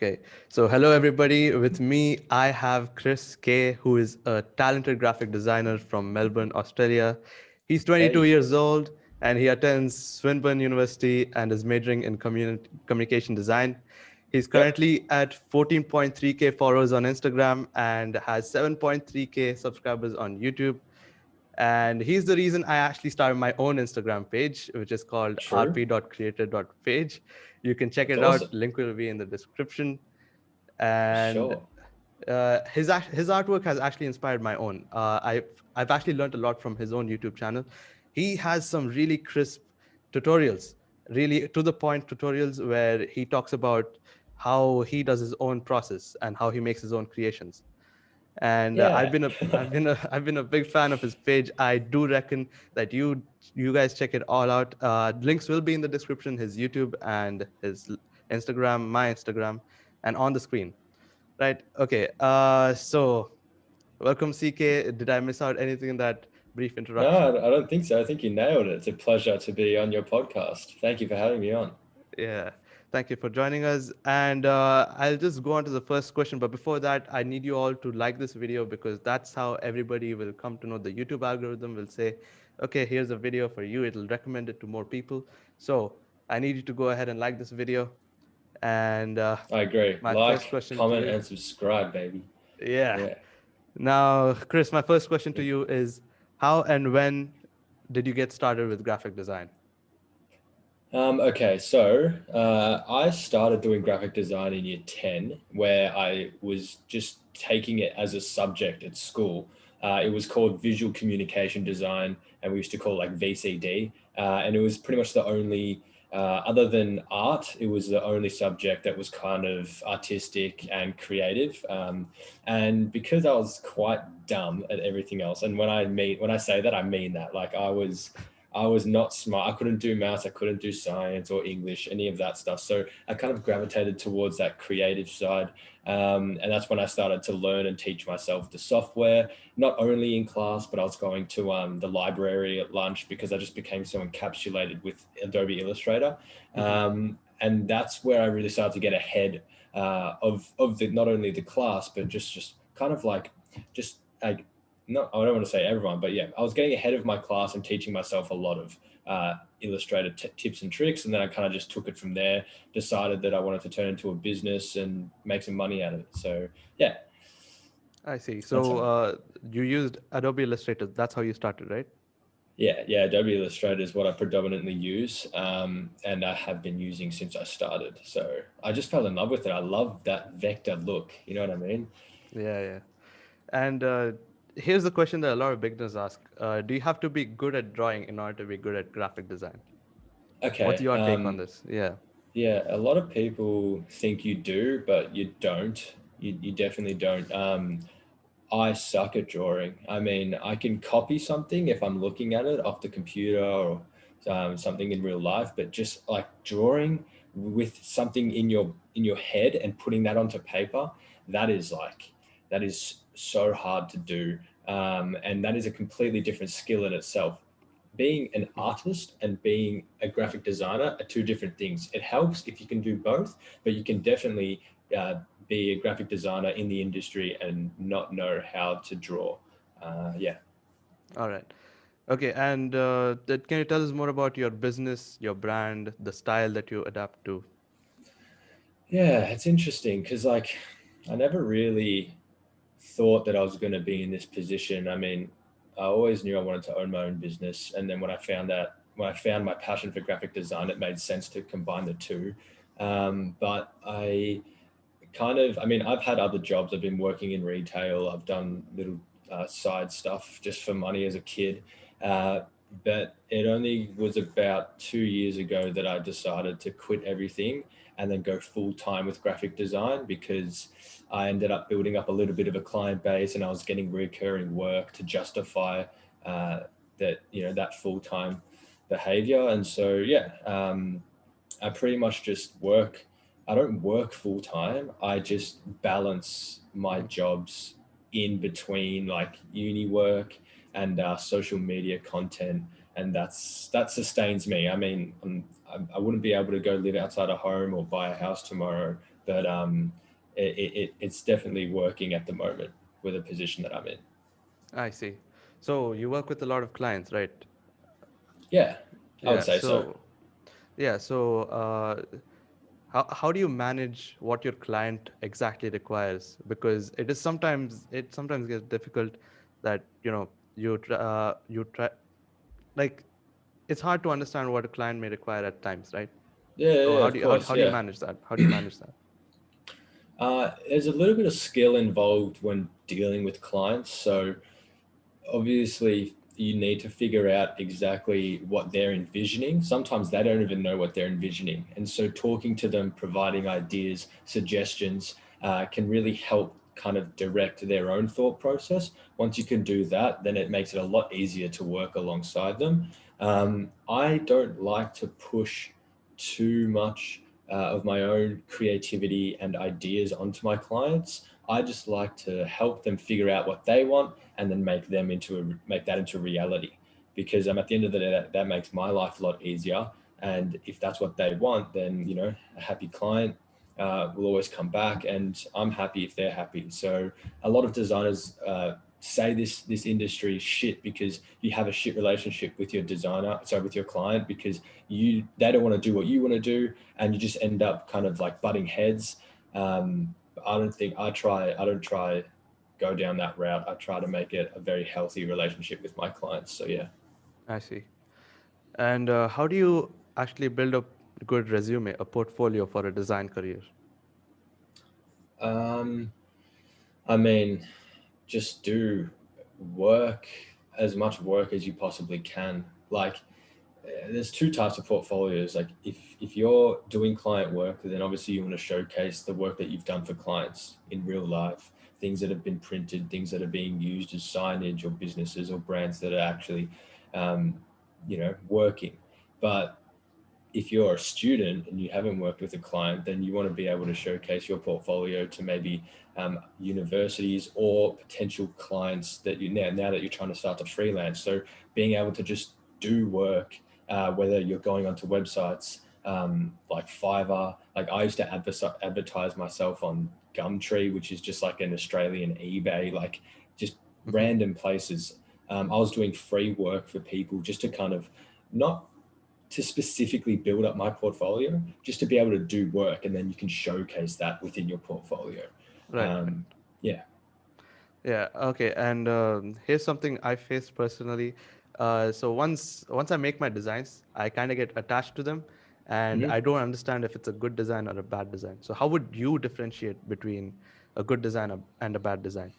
Okay, so hello everybody. With me, I have Chris K, who is a talented graphic designer from Melbourne, Australia. He's 22 Hey, years old and he attends Swinburne University and is majoring in communication design. He's yep. currently at 14.3K followers on Instagram and has 7.3K subscribers on YouTube. And he's the reason I actually started my own Instagram page, which is called True. rp.creator.page. You can check That's it out. awesome. Link will be in the description. For And sure. his artwork has actually inspired my own. I've actually learned a lot from his own YouTube channel. He has some really crisp tutorials, really to the point tutorials where he talks about how he does his own process and how he makes his own creations. And Yeah. I've been a big fan of his page. I do reckon that you guys check it all out. Links will be in the description. His YouTube and his Instagram, my Instagram, and on the screen. Right. Okay. So welcome, CK. Did I miss out anything in that brief No, introduction? I don't think so. I think you nailed it. It's a pleasure to be on your podcast. Thank you for having me on. Yeah. Thank you for joining us. And I'll just go on to the first question. But before that, I need you all to like this video because that's how everybody will come to know. The YouTube algorithm will say, okay, here's a video for you. It'll recommend it to more people. So I need you to go ahead and like this video. And I agree. my first Like, question to comment, you. and subscribe, baby. Yeah. Yeah. Now, Chris, my first question to you is how and when did you get started with graphic design? Okay, so I started doing graphic design in year 10, where I was just taking it as a subject at school. It was called Visual Communication Design, and we used to call it like VCD. And it was pretty much the only, other than art, it was the only subject that was kind of artistic and creative. And because I was quite dumb at everything else, and when I say that, I mean that. Like I was not smart. I couldn't do maths. I couldn't do science or English, any of that stuff. So I kind of gravitated towards that creative side. And that's when I started to learn and teach myself the software, not only in class, but I was going to the library at lunch because I just became so encapsulated with Adobe Illustrator. Mhm. And that's where I really started to get ahead of the, not only the class, but just kind of like, just like, no, I don't want to say everyone, but yeah, I was getting ahead of my class and teaching myself a lot of illustrated tips and tricks. And then I kind of just took it from there, decided that I wanted to turn into a business and make some money out of it. So yeah, I see. that's So how, you used Adobe Illustrator. That's how you started, right? yeah, Adobe Illustrator is what I predominantly use. And I have been using since I started. So I just fell in love with it. I love that vector look. You know what I mean? Yeah, yeah. And here's the question that a lot of beginners ask: do you have to be good at drawing in order to be good at graphic design? What's Okay. your take on this? Yeah. Yeah, a lot of people think you do, but you don't. You definitely don't. I suck at drawing. I mean, I can copy something if I'm looking at it off the computer or something in real life, but just like drawing with something in your head and putting that onto paper, that is like that is so hard to do, and that is a completely different skill in itself. Being an Mhm. artist and being a graphic designer are two different things. It helps if you can do both, but you can definitely uh, be a graphic designer in the industry and not know how to draw. Yeah. All right. Okay. And can you tell us more about your business, your brand, the style that you adapt to? Yeah, it's interesting because like I never really thought that I was going to be in this position. I mean, I always knew I wanted to own my own business, and then when I found my passion for graphic design, it made sense to combine the two. But I mean, I've had other jobs. I've been working in retail. I've done little side stuff just for money as a kid. Uh, but it only was about 2 years ago that I decided to quit everything and then go full time with graphic design because I ended up building up a little bit of a client base and I was getting recurring work to justify uh, that full time behavior. And so, yeah, I pretty much just work. I don't work full time. I just balance my Mhm. jobs in between like uni work and social media content, and that sustains me. I mean, I wouldn't be able to go live outside a home or buy a house tomorrow but it's definitely working at the moment with the position that I'm in. I see. So you work with a lot of clients, right? Yeah, I would Yeah. say so. So how do you manage what your client exactly requires? Because it sometimes gets difficult that you try, like, it's hard to understand what a client may require at times, right? Yeah, yeah, So yeah, of course, how do you yeah. manage that? How do you manage that? There's a little bit of skill involved when dealing with clients. So obviously, you need to figure out exactly what they're envisioning. Sometimes they don't even know what they're envisioning. And so talking to them, providing ideas, suggestions can really help kind of direct their own thought process. Once you can do that, then it makes it a lot easier to work alongside them. I don't like to push too much of my own creativity and ideas onto my clients. I just like to help them figure out what they want and then make that into reality. Because at the end of the day, that makes my life a lot easier. And if that's what they want, then a happy client will always come back, and I'm happy if they're happy. So a lot of designers say this industry is shit because you have a shit relationship with your with your client, because they don't want to do what you want to do, and you just end up kind of like butting heads. I don't think I don't try go down that route. I try to make it a very healthy relationship with my clients. So yeah. I see. And how do you actually build a good resume, a portfolio for a design career? Um, I mean, just do work, as much work as you possibly can. Like, there's two types of portfolios. Like, if you're doing client work, then obviously you want to showcase the work that you've done for clients in real life, things that have been printed, things that are being used as signage, or businesses or brands that are actually um, working. But if you're a student and you haven't worked with a client, then you want to be able to showcase your portfolio to maybe universities or potential clients that now that you're trying to start to freelance. So being able to just do work, whether you're going onto websites like Fiverr. Like, I used to advertise myself on Gumtree, which is just like an Australian eBay, like just Hmm. random places. I was doing free work for people just to kind of not to specifically build up my portfolio, just to be able to do work, and then you can showcase that within your portfolio. Right, right. Um, yeah. Yeah, okay. And here's something I faced personally. So once I make my designs, I kind of get attached to them, and Mhm. I don't understand if it's a good design or a bad design. So how would you differentiate between a good design and a bad design?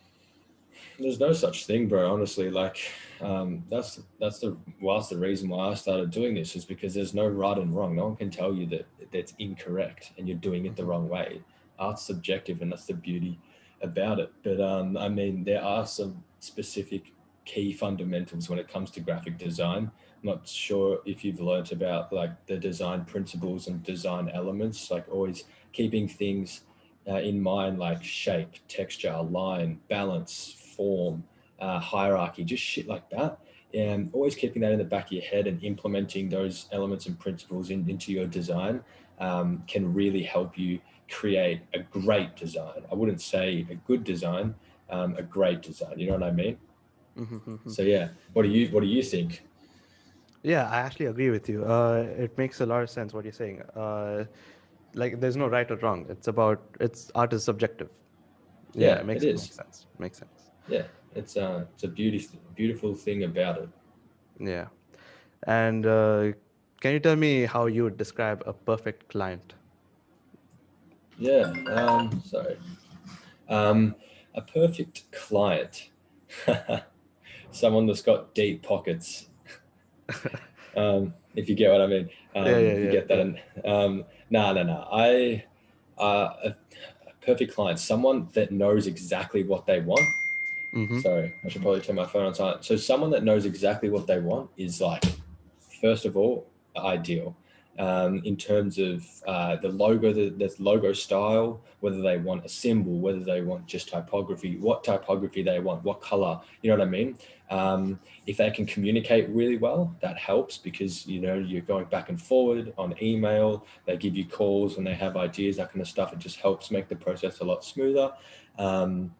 There's no such thing, bro. Honestly, like that's the reason why I started doing this, is because there's no right and wrong. No one can tell you that that's incorrect and you're doing it the Hmm. wrong way. Art's subjective, and that's the beauty about it. But I mean, there are some specific key fundamentals when it comes to graphic design. I'm not sure if you've learnt about like the design principles and design elements, like always keeping things in mind, like shape, texture, line, balance, form, hierarchy, just shit like that. And always keeping that in the back of your head and implementing those elements and principles into your design can really help you create a great design. I wouldn't say a good design, a great design. You know what I mean? Hmm. So yeah, what do you think? Yeah, I actually agree with you. It makes a lot of sense what you're saying. Like, there's no right or wrong. It's art is subjective. Yeah, Yeah, it it makes is. sense. Makes sense. Yeah, it's a beautiful thing about it. Yeah. And can you tell me how you would describe a perfect client? Yeah. Sorry. Um, a perfect client, someone that's got deep pockets. If you get what I mean, Yeah, yeah, if you yeah, get that. yeah. And no. A perfect client, someone that knows exactly what they want. Mm-hmm. Sorry, I should probably turn my phone on silent. So someone that knows exactly what they want is, like, first of all, ideal. in terms of the logo, the logo style, whether they want a symbol, whether they want just typography, what typography they want, what color, you know what I mean? If they can communicate really well, that helps because, you know, you're going back and forward on email, they give you calls when they have ideas, that kind of stuff. It just helps make the process a lot smoother. Um,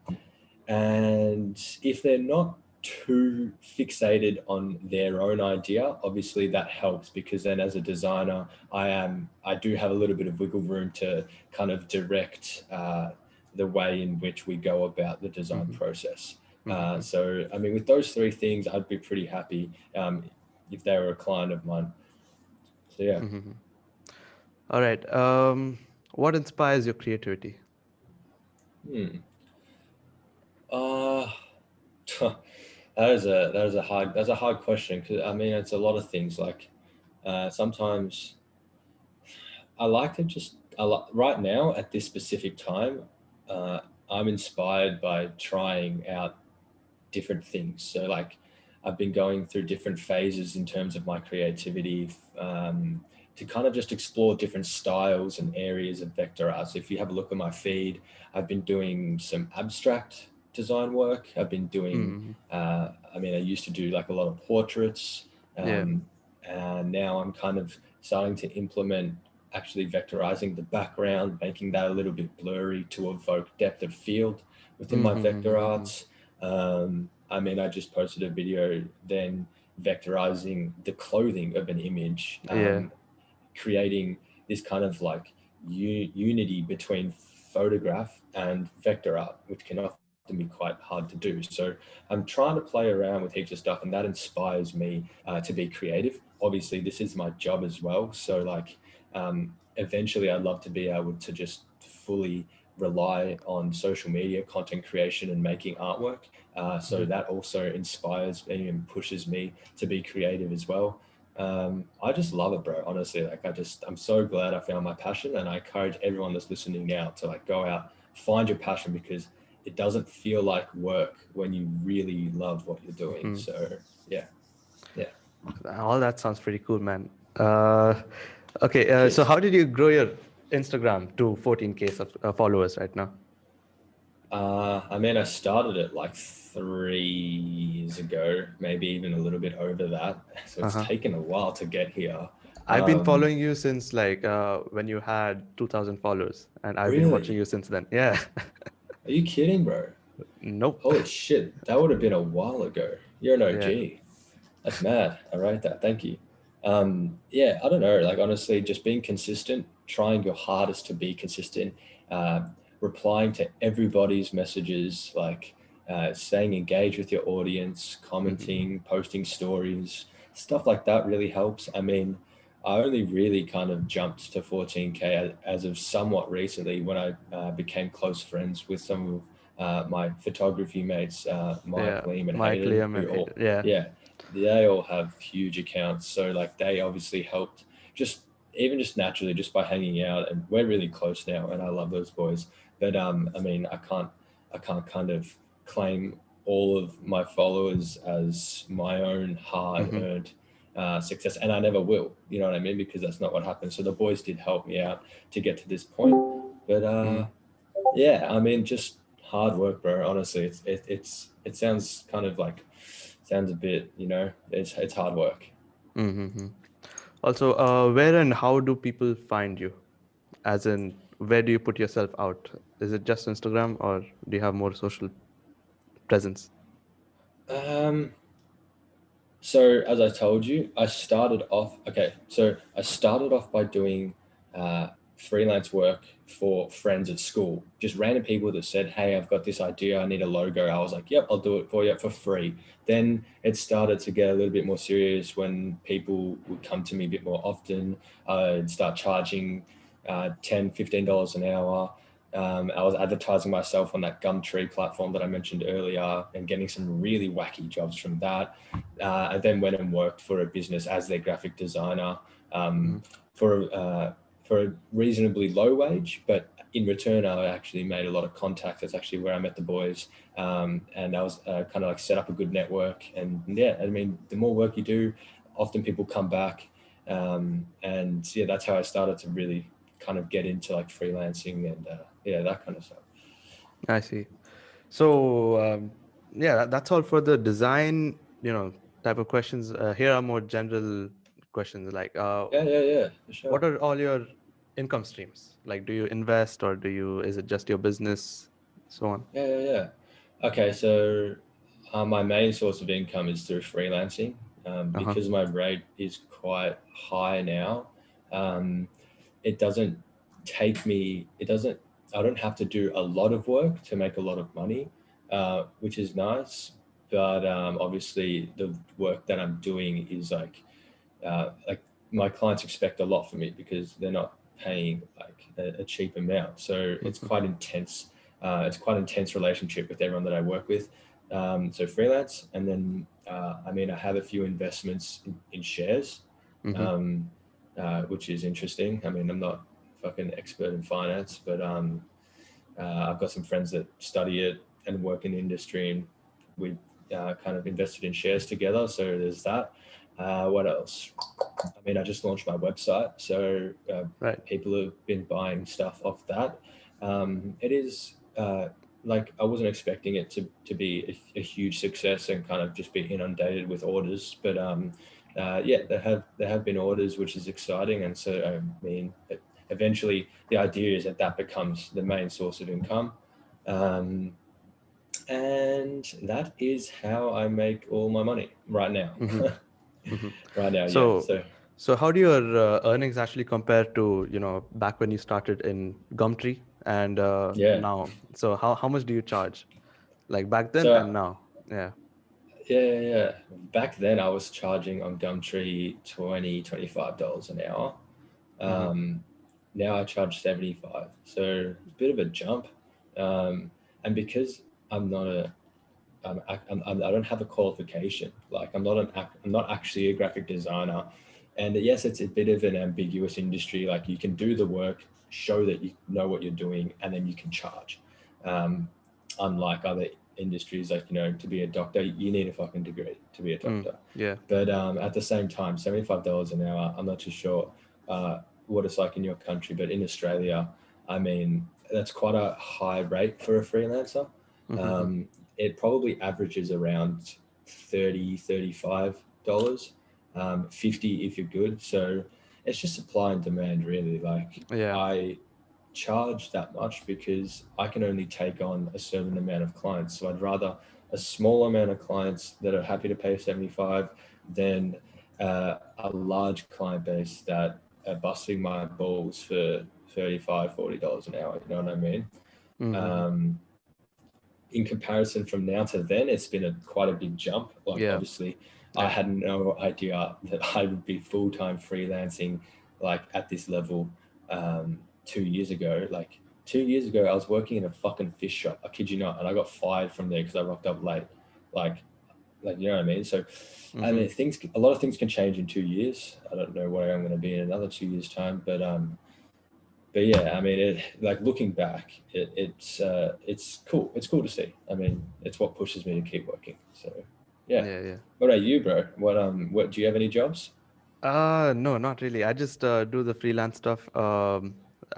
and if they're not too fixated on their own idea, obviously that helps because then as a designer, I do have a little bit of wiggle room to kind of direct the way in which we go about the design Mm-hmm. process. Mm-hmm. So, I mean, with those three things, I'd be pretty happy if they were a client of mine. So, yeah. Mm-hmm. All right. What inspires your creativity? Hmm. Uh, that is a hard question because I mean it's a lot of things. Like sometimes I like to just right now at this specific time, uh, I'm inspired by trying out different things. So like I've been going through different phases in terms of my creativity to kind of just explore different styles and areas of vector art. So if you have a look at my feed, I've been doing some abstract design work. I've been doing, Mm-hmm. I mean, I used to do like a lot of portraits, Yeah. um, and now I'm kind of starting to implement actually vectorizing the background, making that a little bit blurry to evoke depth of field within my vector Mm-hmm. arts. I mean, I just posted a video then vectorizing the clothing of an image, Yeah. creating this kind of like unity between photograph and vector art, which can often be quite hard to do. So I'm trying to play around with heaps of stuff, and that inspires me to be creative. Obviously, this is my job as well. So, like, eventually, I'd love to be able to just fully rely on social media content creation and making artwork. So Mm-hmm. that also inspires me and pushes me to be creative as well. I just love it, bro. Honestly, like I'm so glad I found my passion, and I encourage everyone that's listening now to like go out, find your passion because it doesn't feel like work when you really love what you're doing. Mm-hmm. So yeah, yeah. All that sounds pretty cool, man. Uh, okay. So Cheers. how did you grow your Instagram to 14K followers right now? I mean, I started it like 3 years ago, maybe even a little bit over that. So it's Uh-huh. taken a while to get here. I've been Um, following you since like when you had 2,000 followers, and I've been watching really? you since then. Yeah. Are you kidding, bro? Nope. Holy shit, that would have been a while ago. You're an Yeah. OG. That's mad. I write that. Thank you. Yeah, I don't know. Like honestly, just being consistent, trying your hardest to be consistent, uh, replying to everybody's messages, like staying engaged with your audience, Mm-hmm. commenting, posting stories, stuff like that really helps. I mean, I only really kind of jumped to 14K as of somewhat recently when I became close friends with some of my photography mates, Mike, Yeah. Liam, and Mike, Hayden, Liam, who and all, Hayden. Yeah. yeah, they all have huge accounts. So like they obviously helped just even just naturally just by hanging out, and we're really close now, and I love those boys. But I mean, I can't kind of claim all of my followers as my own hard Mm-hmm. earned success, and I never will. You know what I mean? Because that's not what happened. So the boys did help me out to get to this point. But Mm-hmm. yeah, I mean, just hard work, bro. Honestly, it sounds kind of like sounds a bit, it's hard work. Mm-hmm. Also, where and how do people find you? As in, where do you put yourself out? Is it just Instagram, or do you have more social presence? Um, so as I told you, I started off. Okay, so I started off by doing uh, freelance work for friends at school, just random people that said, "Hey, I've got this idea. I need a logo." I was like, "Yep, I'll do it for you for free." Then it started to get a little bit more serious when people would come to me a bit more often. I'd start charging $10, $15 an hour. I was advertising myself on that Gumtree platform that I mentioned earlier and getting some really wacky jobs from that. I then went and worked for a business as their graphic designer um, Mm-hmm. for for a reasonably low wage, but in return, I actually made a lot of contacts. That's actually where I met the boys, and I was kind of like set up a good network. And yeah, I mean, the more work you do, often people come back. And yeah, that's how I started to really kind of get into like freelancing and yeah, that kind of stuff. I see. So yeah, that's all for the design, type of questions. Here are more general questions like, Yeah, for sure. what are all your income streams? Like, do you invest or is it just your business, so on? Yeah. Okay, so my main source of income is through freelancing. Uh-huh. Because my rate is quite high now. Um, it doesn't it doesn't, I don't have to do a lot of work to make a lot of money, which is nice. But obviously, the work that I'm doing is like my clients expect a lot from me because they're not paying like a cheap amount. So it's Mm-hmm. quite intense. It's quite intense relationship with everyone that I work with. So freelance, and then I mean I have a few investments in shares, Mm-hmm. um, which is interesting. I mean I'm not fucking expert in finance, but I've got some friends that study it and work in the industry, and we kind of invested in shares together. So there's that. What else? I mean, I just launched my website, so Right. people have been buying stuff off that. It is like I wasn't expecting it to be a huge success and kind of just be inundated with orders, but yeah, there have been orders, which is exciting, and so I mean, eventually the idea is that that becomes the main source of income. Um, and that is how I make all my money right now. Mm-hmm. Mm-hmm. Right now, yeah. So, So so how do your earnings actually compare to, back when you started in Gumtree and yeah, now? So how much do you charge? Like back then so and now? Yeah. yeah. Back then, I was charging on Gumtree $25 an hour. Mm-hmm. Um, Now I charge 75, so it's a bit of a jump. And because I'm not a I don't have a qualification. Like I'm not actually a graphic designer. And yes, it's a bit of an ambiguous industry. Like you can do the work, show that you know what you're doing, and then you can charge. Um, Unlike other industries, like to be a doctor, you need a fucking degree to be a Mm. doctor. Yeah. But at the same time, $75 an hour. I'm not too sure what it's like in your country, but in Australia, I mean, that's quite a high rate for a freelancer. Mm-hmm. Um, it probably averages around 30 $35, 50 if you're good. So it's just supply and demand, really. Like Yeah. I charge that much because I can only take on a certain amount of clients. So I'd rather a small amount of clients that are happy to pay 75 than a large client base that are busting my balls for $35 $40 an hour. You know what I mean? Mm-hmm. Um, in comparison from now to then, it's been quite a big jump. Like Yeah. obviously, I Yeah. had no idea that I would be full time freelancing like at this level 2 years ago. Like 2 years ago, I was working in a fucking fish shop. I kid you not, and I got fired from there because I rocked up late. Like, you know what I mean? So, I Mm-hmm. mean, a lot of things can change in 2 years. I don't know where I'm going to be in another 2 years' time, but yeah, I mean, like looking back, it's cool. It's cool to see. I mean, it's what pushes me to keep working. So, yeah. Yeah. Yeah. What about you, bro? What do you have any jobs? No, not really. I just do the freelance stuff.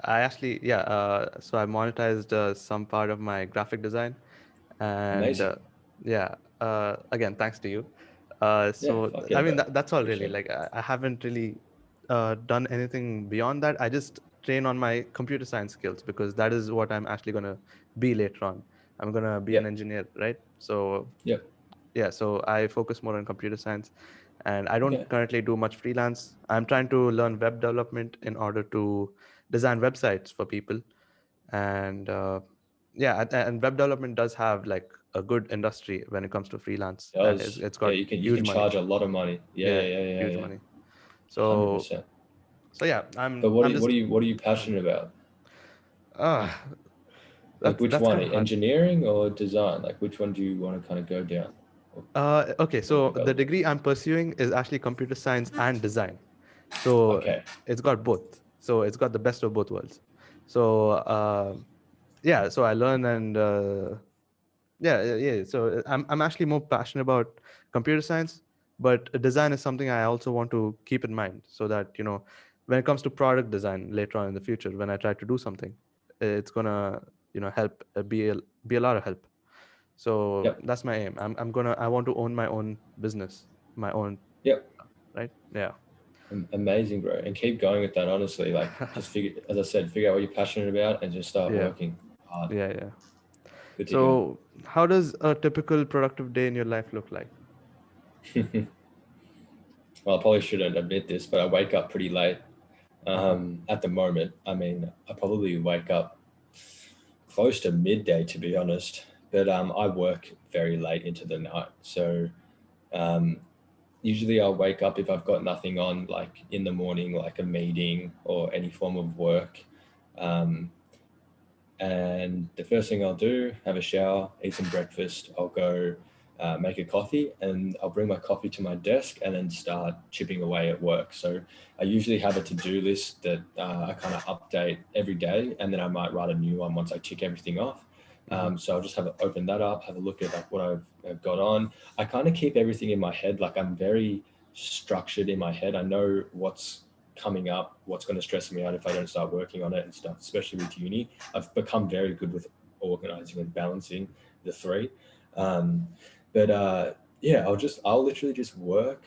I actually, yeah. So I monetized some part of my graphic design, and Amazing. yeah. Again, thanks to you. Yeah, So fuck yeah, I mean, bro. that's all really. Appreciate it. Like I haven't really done anything beyond that. I just train on my computer science skills because that is what I'm actually gonna be later on. I'm gonna be an Yep, engineer, right? So yep. yeah, so I focus more on computer science, and I don't Okay. currently do much freelance. I'm trying to learn web development in order to design websites for people. And yeah, and web development does have like a good industry when it comes to freelance, It and does. it's Yeah, got you huge can money. charge a lot of money. Yeah, Yeah, huge yeah. money. Hundred So percent. yeah, But I'm just what are you passionate about? ah Like which that's one? kind of hard. Engineering or design? Like which one do you want to kind of go down? Okay, Or so the develop? degree I'm pursuing is actually computer science and design. So Okay. it's got both. So it's got the best of both worlds. So yeah, so I learn and yeah. So I'm actually more passionate about computer science, but design is something I also want to keep in mind, so that when it comes to product design later on in the future, when I try to do something, it's gonna help, be a lot of help. So Yep. that's my aim. I want to own my own business, my own, Yep. right? Yeah. Amazing, bro. And keep going with that, honestly. Like, just figure, as I said, figure out what you're passionate about and just start Yeah, working hard. yeah. Good to hear. So how does a typical productive day in your life look like? Well, I probably shouldn't admit this, but I wake up pretty late. Uh-huh. At the moment, I mean, I probably wake up close to midday, to be honest. But I work very late into the night. So um, usually I'll wake up if I've got nothing on, like in the morning, like a meeting or any form of work. Um, and the first thing I'll do, have a shower, eat some breakfast. I'll go make a coffee, and I'll bring my coffee to my desk and then start chipping away at work. So I usually have a to-do list that I kind of update every day, and then I might write a new one once I tick everything off. Mm-hmm. So I'll just open that up, have a look at like what I've got on. I kind of keep everything in my head. Like, I'm very structured in my head. I know what's coming up, what's going to stress me out if I don't start working on it and stuff, especially with uni. I've become very good with organizing and balancing the three. Um, but yeah, I'll literally just work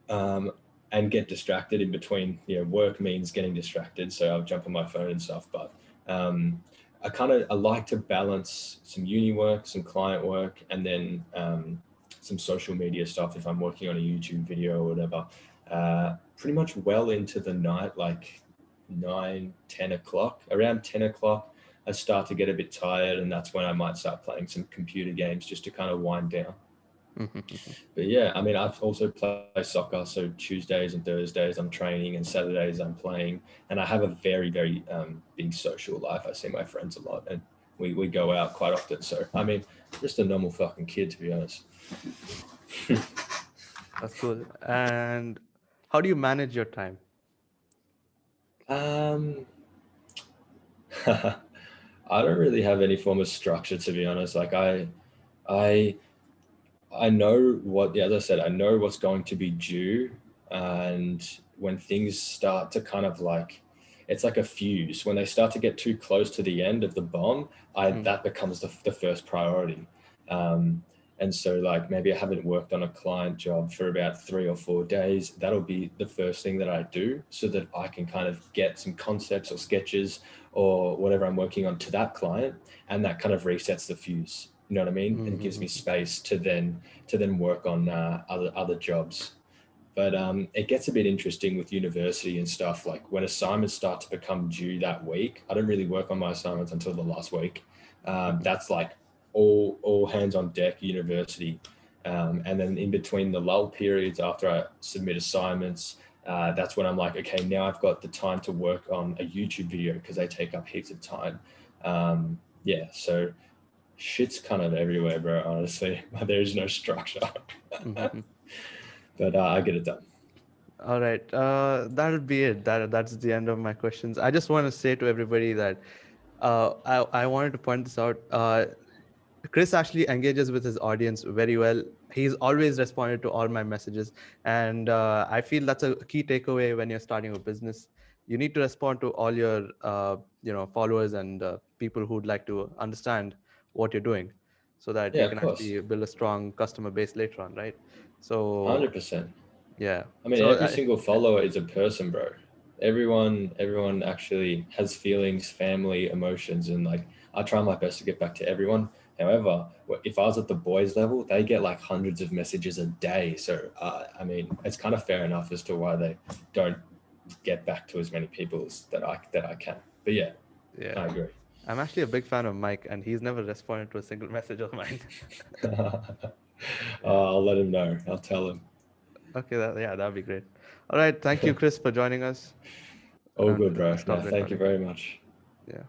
um, and get distracted in between. Work means getting distracted, so I'll jump on my phone and stuff. But um, I like to balance some uni work, some client work, and then some social media stuff if I'm working on a YouTube video or whatever. Pretty much well into the night, like 9, 10 o'clock. Around 10 o'clock, I start to get a bit tired, and that's when I might start playing some computer games just to kind of wind down. Mm-hmm. But yeah, I mean, I've also play soccer. So Tuesdays and Thursdays I'm training, and Saturdays I'm playing. And I have a very, very big social life. I see my friends a lot, and we go out quite often. So I mean, just a normal fucking kid, to be honest. That's cool. And how do you manage your time? um, I don't really have any form of structure, to be honest. Like I I know what, yeah, as I said, I know what's going to be due. And when things start to kind of like, it's like a fuse. When they start to get too close to the end of the bomb, Mm. that becomes the first priority. Um, and so, like, maybe I haven't worked on a client job for about 3 or 4 days. That'll be the first thing that I do, so that I can kind of get some concepts or sketches or whatever I'm working on to that client, and that kind of resets the fuse. You know what I mean? And gives me Mm-hmm. space to then work on other jobs. But it gets a bit interesting with university and stuff. Like, when assignments start to become due that week, I don't really work on my assignments until the last week. Mm-hmm. That's like all hands on deck university. And then in between the lull periods after I submit assignments, that's when I'm like, okay, now I've got the time to work on a YouTube video because they take up heaps of time. Yeah, so shit's kind of everywhere, bro, honestly. There is no structure. Mm-hmm. But I get it done. All right. That'll be it. That's the end of my questions. I just want to say to everybody that I wanted to point this out. Chris actually engages with his audience very well. He's always responded to all my messages, and I feel that's a key takeaway when you're starting a business. You need to respond to all your followers and people who'd like to understand what you're doing, so that Yeah, you of can course. actually build a strong customer base later on, right? So 100%. yeah. I mean, So every single follower is a person, bro. Everyone actually has feelings, family, emotions, and like, I try my best to get back to everyone. However, if I was at the boys level, they get like hundreds of messages a day. So I mean, it's kind of fair enough as to why they don't get back to as many people that I can. But yeah, yeah, I agree. I'm actually a big fan of Mike, and he's never responded to a single message of mine. Yeah. I'll let him know. I'll tell him. Okay. Yeah, that'd be great. All right. Thank you, Chris, for joining us, All and good, bro. I'll No, stop thank you recording. very much. Yeah.